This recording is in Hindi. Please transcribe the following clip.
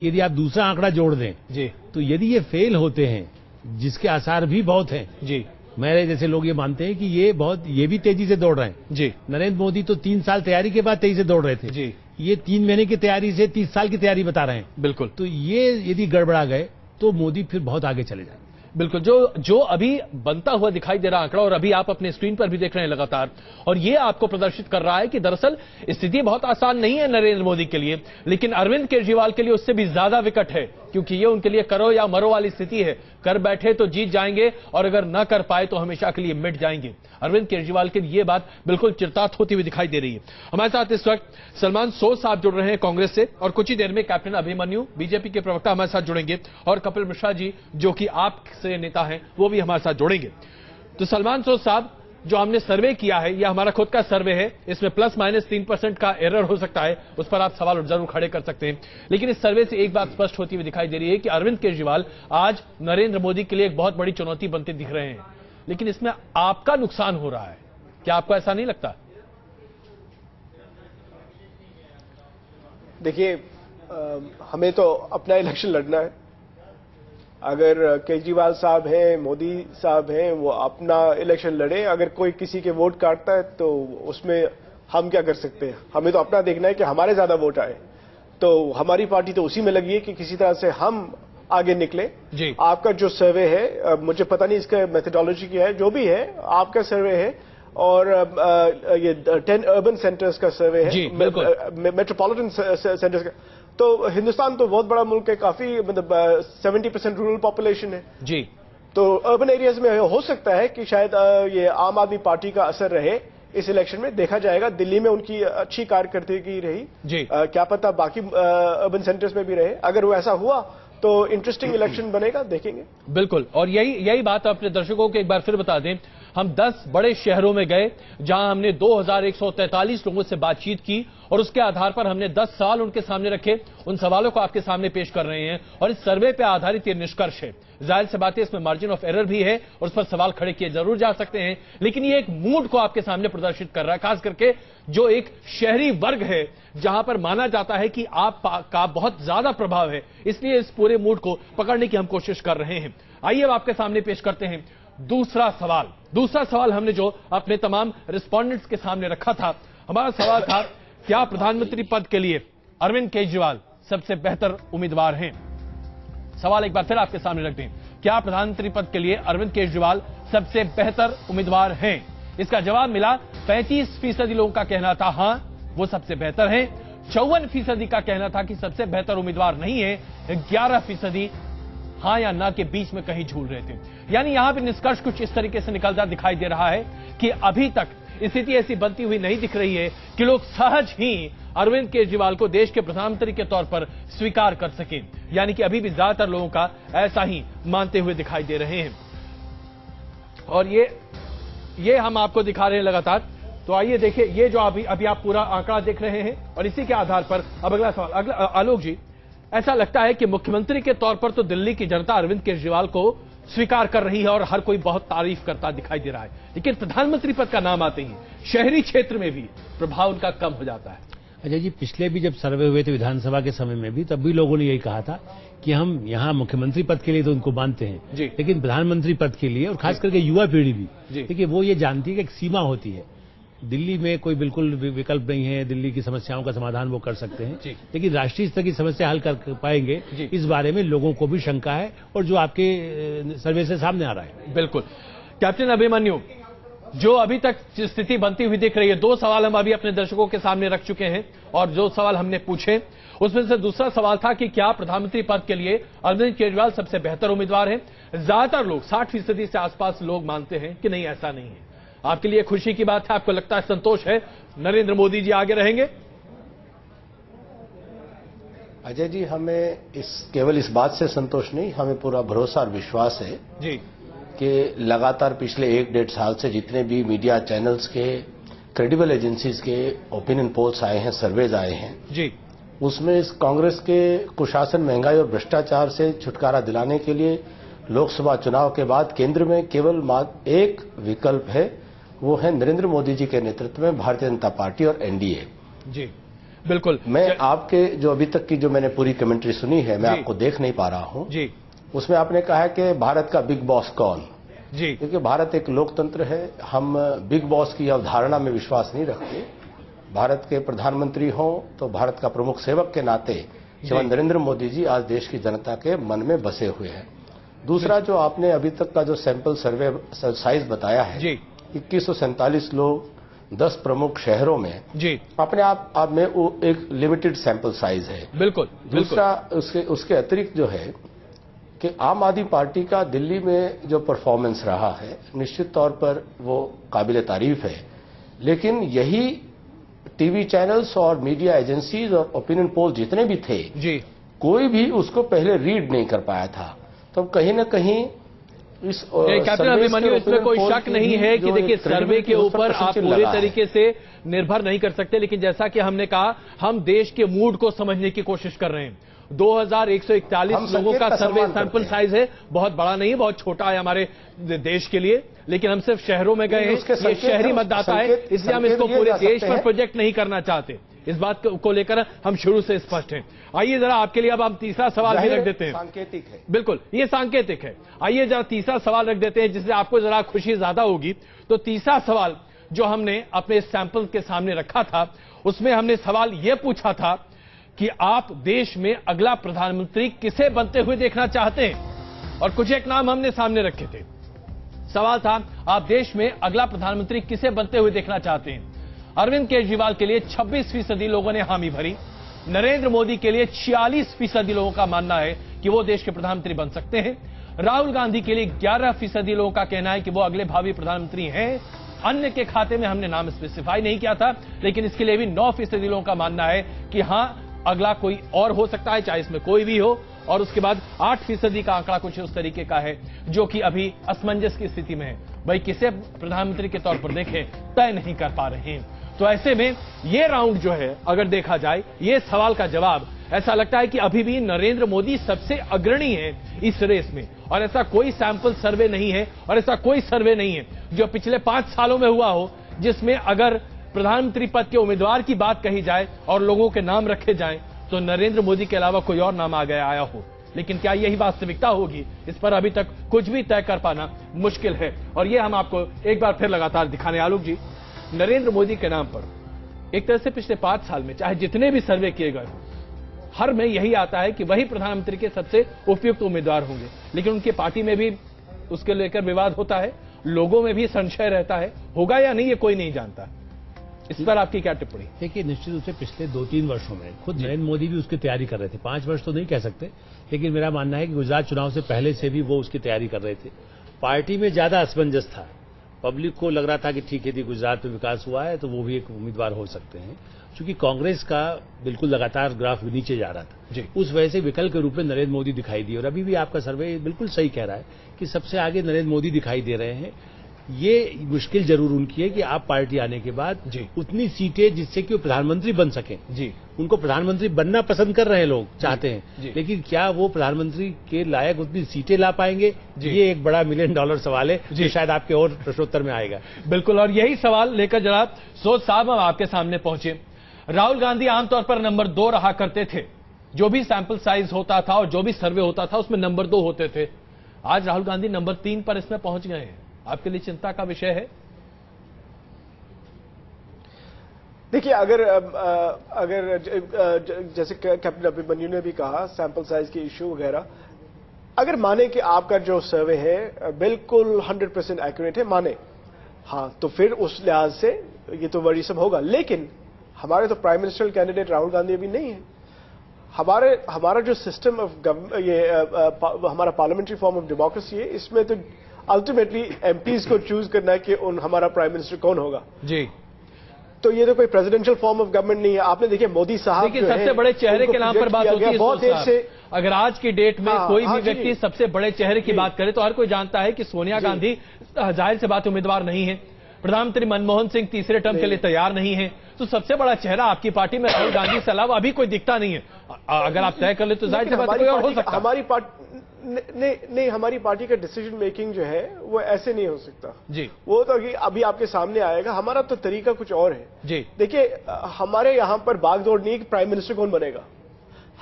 यदि आप दूसरा आंकड़ा जोड़ दें जी, तो यदि ये फेल होते हैं, जिसके आसार भी बहुत हैं, जी, मेरे जैसे लोग ये मानते हैं कि ये भी तेजी से दौड़ रहे हैं। जी, नरेंद्र मोदी तो 3 साल तैयारी के बाद तेजी से दौड़ रहे थे। जी, ये 3 महीने की तैयारी से 30 साल की तैयारी बता रहे हैं। बिल्कुल, तो ये यदि गड़बड़ा गए तो मोदी फिर बहुत आगे चले जाएंगे। बिल्कुल। जो अभी बनता हुआ दिखाई दे रहा आंकड़ा, और अभी आप अपने स्क्रीन पर भी देख रहे हैं लगातार, और ये आपको प्रदर्शित कर रहा है कि दरअसल स्थिति बहुत आसान नहीं है नरेंद्र मोदी के लिए, लेकिन अरविंद केजरीवाल के लिए उससे भी ज्यादा विकट है, क्योंकि ये उनके लिए करो या मरो वाली स्थिति है। कर बैठे तो जीत जाएंगे, और अगर न कर पाए तो हमेशा के लिए मिट जाएंगे। अरविंद केजरीवाल की ये बात बिल्कुल चिरतात होती हुई दिखाई दे रही है। हमारे साथ इस वक्त सलमान सोज साहब जुड़ रहे हैं कांग्रेस से, और कुछ ही देर में कैप्टन अभिमन्यु बीजेपी के प्रवक्ता हमारे साथ जुड़ेंगे, और कपिल मिश्रा जी जो कि आप से नेता हैं वो भी हमारे साथ जुड़ेंगे। तो सलमान सोज साहब, जो हमने सर्वे किया है, यह हमारा खुद का सर्वे है, इसमें ±3% का एरर हो सकता है, उस पर आप सवाल जरूर खड़े कर सकते हैं, लेकिन इस सर्वे से एक बात स्पष्ट होती हुई दिखाई दे रही है कि अरविंद केजरीवाल आज नरेंद्र मोदी के लिए एक बहुत बड़ी चुनौती बनते दिख रहे हैं। लेकिन इसमें आपका नुकसान हो रहा है, क्या आपको ऐसा नहीं लगता? देखिए, हमें तो अपना इलेक्शन लड़ना है। अगर केजरीवाल साहब हैं, मोदी साहब हैं, वो अपना इलेक्शन लड़े, अगर कोई किसी के वोट काटता है तो उसमें हम क्या कर सकते हैं? हमें तो अपना देखना है कि हमारे ज्यादा वोट आए। तो हमारी पार्टी तो उसी में लगी है कि किसी तरह से हम आगे निकले। जी, आपका जो सर्वे है, मुझे पता नहीं इसका मेथोडोलॉजी क्या है, जो भी है आपका सर्वे है, और ये 10 अर्बन सेंटर्स का सर्वे है, जी, बिल्कुल, मेट्रोपॉलिटन सेंटर्स का। तो हिंदुस्तान तो बहुत बड़ा मुल्क है, काफी मतलब 70% रूरल पॉपुलेशन है। जी, तो अर्बन एरियाज में हो सकता है कि शायद ये आम आदमी पार्टी का असर रहे इस इलेक्शन में। देखा जाएगा, दिल्ली में उनकी अच्छी कारकर्दगी रही जी, क्या पता बाकी अर्बन सेंटर्स में भी रहे। अगर वो ऐसा हुआ तो इंटरेस्टिंग इलेक्शन बनेगा, देखेंगे। बिल्कुल। और यही बात अपने दर्शकों को एक बार फिर बता दें। हम 10 बड़े शहरों में गए, जहां हमने 2143 लोगों से बातचीत की, और उसके आधार पर हमने 10 सवाल उनके सामने रखे। उन सवालों को आपके सामने पेश कर रहे हैं, और इस सर्वे पे आधारित ये निष्कर्ष है। जाहिर सी बात है, इसमें मार्जिन ऑफ एरर भी है, और उस पर सवाल खड़े किए जरूर जा सकते हैं, लेकिन ये एक मूड को आपके सामने प्रदर्शित कर रहा है, खास करके जो एक शहरी वर्ग है, जहां पर माना जाता है कि आप का बहुत ज्यादा प्रभाव है। इसलिए इस पूरे मूड को पकड़ने की हम कोशिश कर रहे हैं। आइए अब आपके सामने पेश करते हैं दूसरा सवाल हमने जो अपने तमाम रिस्पोंडेंट्स के सामने रखा था। हमारा सवाल था, क्या प्रधानमंत्री पद के लिए अरविंद केजरीवाल सबसे बेहतर उम्मीदवार हैं? सवाल एक बार फिर आपके सामने रख दें, क्या प्रधानमंत्री पद के लिए अरविंद केजरीवाल सबसे बेहतर उम्मीदवार हैं? इसका जवाब मिला 35% लोगों का कहना था हां, वो सबसे बेहतर हैं। 54% का कहना था कि सबसे बेहतर उम्मीदवार नहीं है। 11% हां या ना के बीच में कहीं झूल रहे थे। यानी यहां पर निष्कर्ष कुछ इस तरीके से निकलता दिखाई दे रहा है कि अभी तक स्थिति ऐसी बनती हुई नहीं दिख रही है कि लोग सहज ही अरविंद केजरीवाल को देश के प्रधानमंत्री के तौर पर स्वीकार कर सकें। यानी कि अभी भी ज्यादातर लोगों का ऐसा ही मानते हुए दिखाई दे रहे हैं, और ये हम आपको दिखा रहे हैं लगातार। तो आइए देखिए, ये जो अभी आप पूरा आंकड़ा देख रहे हैं, और इसी के आधार पर अब अगला सवाल। आलोक जी, ऐसा लगता है कि मुख्यमंत्री के तौर पर तो दिल्ली की जनता अरविंद केजरीवाल को स्वीकार कर रही है, और हर कोई बहुत तारीफ करता दिखाई दे रहा है, लेकिन प्रधानमंत्री पद का नाम आते ही शहरी क्षेत्र में भी प्रभाव उनका कम हो जाता है। अजय जी, पिछले भी जब सर्वे हुए थे विधानसभा के समय में भी, तब भी लोगों ने यही कहा था कि हम यहाँ मुख्यमंत्री पद के लिए तो उनको मानते हैं, लेकिन प्रधानमंत्री पद के लिए, और खास करके युवा पीढ़ी भी, देखिए वो ये जानती है कि एक सीमा होती है। दिल्ली में कोई बिल्कुल विकल्प नहीं है, दिल्ली की समस्याओं का समाधान वो कर सकते हैं, लेकिन राष्ट्रीय स्तर की समस्या हल कर पाएंगे, इस बारे में लोगों को भी शंका है, और जो आपके सर्वे से सामने आ रहा है। बिल्कुल। कैप्टन अभिमन्यु, जो अभी तक स्थिति बनती हुई दिख रही है, 2 सवाल हम अभी अपने दर्शकों के सामने रख चुके हैं, और जो सवाल हमने पूछे उसमें से दूसरा सवाल था कि क्या प्रधानमंत्री पद के लिए अरविंद केजरीवाल सबसे बेहतर उम्मीदवार हैं। ज्यादातर लोग, 60% से आसपास लोग मानते हैं कि नहीं, ऐसा नहीं है। आपके लिए खुशी की बात है, आपको लगता है, संतोष है, नरेंद्र मोदी जी आगे रहेंगे? अजय जी, हमें केवल इस बात से संतोष नहीं, हमें पूरा भरोसा और विश्वास है जी कि लगातार पिछले 1-1.5 साल से जितने भी मीडिया चैनल्स के, क्रेडिबल एजेंसीज के ओपिनियन पोल्स आए हैं, सर्वेज आए हैं जी, उसमें इस कांग्रेस के कुशासन, महंगाई और भ्रष्टाचार से छुटकारा दिलाने के लिए लोकसभा चुनाव के बाद केंद्र में केवल एक विकल्प है, वो है नरेंद्र मोदी जी के नेतृत्व में भारतीय जनता पार्टी और एनडीए। जी, बिल्कुल। मैं आपके जो अभी तक की जो मैंने पूरी कमेंट्री सुनी है, मैं आपको देख नहीं पा रहा हूं जी। उसमें आपने कहा है कि भारत का बिग बॉस कौन जी, क्योंकि भारत एक लोकतंत्र है, हम बिग बॉस की अवधारणा में विश्वास नहीं रखते। भारत के प्रधानमंत्री हों तो भारत का प्रमुख सेवक के नाते श्रीमान नरेंद्र मोदी जी आज देश की जनता के मन में बसे हुए हैं। दूसरा, जो आपने अभी तक का जो सैंपल सर्वे साइज बताया है, 2147 लोग 10 प्रमुख शहरों में, जी, अपने आप में वो एक लिमिटेड सैंपल साइज है। बिल्कुल। दूसरा, उसके अतिरिक्त जो है कि आम आदमी पार्टी का दिल्ली में जो परफॉर्मेंस रहा है, निश्चित तौर पर वो काबिल तारीफ है, लेकिन यही टीवी चैनल्स और मीडिया एजेंसीज और ओपिनियन पोल जितने भी थे, जी, कोई भी उसको पहले रीड नहीं कर पाया था। तो कहीं न कहीं इस कैप्टन अभिमन्यु, इसमें कोई शक नहीं है कि देखिए सर्वे के ऊपर आप पूरे तरीके से निर्भर नहीं कर सकते, लेकिन जैसा कि हमने कहा, हम देश के मूड को समझने की कोशिश कर रहे हैं। 2141 लोगों का सर्वे सैंपल साइज है, बहुत बड़ा नहीं, बहुत छोटा है हमारे देश के लिए, लेकिन हम सिर्फ शहरों में गए हैं, ये शहरी मतदाता है, इसलिए हम इसको पूरे देश पर प्रोजेक्ट नहीं करना चाहते। इस बात को लेकर हम शुरू से स्पष्ट हैं। आइए जरा आपके लिए अब हम तीसरा सवाल भी रख देते हैं। सांकेतिक है, बिल्कुल, ये सांकेतिक है। आइए जरा तीसरा सवाल रख देते हैं, जिससे आपको जरा खुशी ज्यादा होगी। तो तीसरा सवाल जो हमने अपने सैंपल के सामने रखा था, उसमें हमने सवाल यह पूछा था कि आप देश में अगला प्रधानमंत्री किसे बनते हुए देखना चाहते हैं, और कुछ एक नाम हमने सामने रखे थे। सवाल था, आप देश में अगला प्रधानमंत्री किसे बनते हुए देखना चाहते हैं। अरविंद केजरीवाल के लिए 26% लोगों ने हामी भरी। नरेंद्र मोदी के लिए 46% लोगों का मानना है कि वो देश के प्रधानमंत्री बन सकते हैं। राहुल गांधी के लिए 11% लोगों का कहना है कि वो अगले भावी प्रधानमंत्री हैं। अन्य के खाते में हमने नाम स्पेसिफाई नहीं किया था, लेकिन इसके लिए भी 9% लोगों का मानना है कि हां, अगला कोई और हो सकता है, चाहे इसमें कोई भी हो। और उसके बाद 8% का आंकड़ा कुछ उस तरीके का है जो कि अभी असमंजस की स्थिति में है। भाई किसे प्रधानमंत्री के तौर पर देखें, तय नहीं कर पा रहे हैं। तो ऐसे में ये राउंड जो है, अगर देखा जाए, ये सवाल का जवाब ऐसा लगता है कि अभी भी नरेंद्र मोदी सबसे अग्रणी है इस रेस में। और ऐसा कोई सैंपल सर्वे नहीं है, और ऐसा कोई सर्वे नहीं है जो पिछले 5 सालों में हुआ हो, जिसमें अगर प्रधानमंत्री पद के उम्मीदवार की बात कही जाए और लोगों के नाम रखे जाएं, तो नरेंद्र मोदी के अलावा कोई और नाम आया हो। लेकिन क्या यही वास्तविकता होगी, इस पर अभी तक कुछ भी तय कर पाना मुश्किल है। और ये हम आपको एक बार फिर लगातार दिखाने, आलोक जी, नरेंद्र मोदी के नाम पर एक तरह से पिछले 5 साल में चाहे जितने भी सर्वे किए गए हो, हर में यही आता है कि वही प्रधानमंत्री के सबसे उपयुक्त उम्मीदवार होंगे। लेकिन उनकी पार्टी में भी उसके लेकर विवाद होता है, लोगों में भी संशय रहता है, होगा या नहीं ये कोई नहीं जानता। इस पर आपकी क्या टिप्पणी? देखिए, निश्चित रूप से पिछले 2-3 वर्षों में खुद नरेंद्र मोदी भी उसकी तैयारी कर रहे थे। 5 वर्ष तो नहीं कह सकते, लेकिन मेरा मानना है कि गुजरात चुनाव से पहले से भी वो उसकी तैयारी कर रहे थे। पार्टी में ज्यादा असमंजस था, पब्लिक को लग रहा था कि ठीक है, यदि गुजरात में विकास हुआ है तो वो भी एक उम्मीदवार हो सकते हैं, क्योंकि कांग्रेस का बिल्कुल लगातार ग्राफ नीचे जा रहा था जी। उस वजह से विकल्प के रूप में नरेंद्र मोदी दिखाई दिए। और अभी भी आपका सर्वे बिल्कुल सही कह रहा है कि सबसे आगे नरेंद्र मोदी दिखाई दे रहे हैं। ये मुश्किल जरूर उनकी है कि आप पार्टी आने के बाद उतनी सीटें जिससे कि वो प्रधानमंत्री बन सकें। जी, उनको प्रधानमंत्री बनना पसंद कर रहे हैं, लोग चाहते हैं, लेकिन क्या वो प्रधानमंत्री के लायक उतनी सीटें ला पाएंगे, ये एक बड़ा $1 मिलियन सवाल है जो शायद आपके और प्रश्नोत्तर में आएगा। बिल्कुल, और यही सवाल लेकर जरा सोच साहब हम आपके सामने पहुंचे। राहुल गांधी आमतौर पर नंबर 2 रहा करते थे, जो भी सैंपल साइज होता था और जो भी सर्वे होता था उसमें नंबर 2 होते थे। आज राहुल गांधी नंबर 3 पर इसमें पहुंच गए हैं। आपके लिए चिंता का विषय है? देखिए, अगर जैसे कैप्टन अभिमन्यु ने भी कहा, सैंपल साइज की इश्यू वगैरह, अगर माने कि आपका जो सर्वे है बिल्कुल 100% एक्यूरेट है, माने, हाँ, तो फिर उस लिहाज से ये तो वरीसम होगा। लेकिन हमारे तो prime minister candidate Rahul Gandhi अभी नहीं है। हमारा जो सिस्टम ऑफ हमारा पार्लियामेंट्री फॉर्म ऑफ डेमोक्रेसी है, इसमें तो अल्टीमेटली एमपीज को चूज करना है कि हमारा प्राइम मिनिस्टर कौन होगा जी। तो ये तो कोई प्रेसिडेंशियल फॉर्म ऑफ गवर्नमेंट नहीं है। आपने देखिए मोदी साहब, देखिए सबसे बड़े चेहरे के नाम पर बात होती है बहुत देर से। अगर आज की डेट में कोई भी व्यक्ति सबसे बड़े चेहरे की बात करे तो हर कोई जानता है कि सोनिया गांधी जाहिर से बात उम्मीदवार नहीं है। प्रधानमंत्री मनमोहन सिंह तीसरे टर्म के लिए तैयार नहीं है। तो सबसे बड़ा चेहरा आपकी पार्टी में राहुल गांधी के अलावा अभी कोई दिखता नहीं है। अगर आप तय कर ले तो जाहिर सी बात है कोई और हो सकता है। हमारी पार्टी का डिसीजन मेकिंग जो है वो ऐसे नहीं हो सकता जी। वो तो अभी आपके सामने आएगा। हमारा तो तरीका कुछ और है जी। देखिए, हमारे यहां पर बागदौड़ नहीं कि प्राइम मिनिस्टर कौन बनेगा।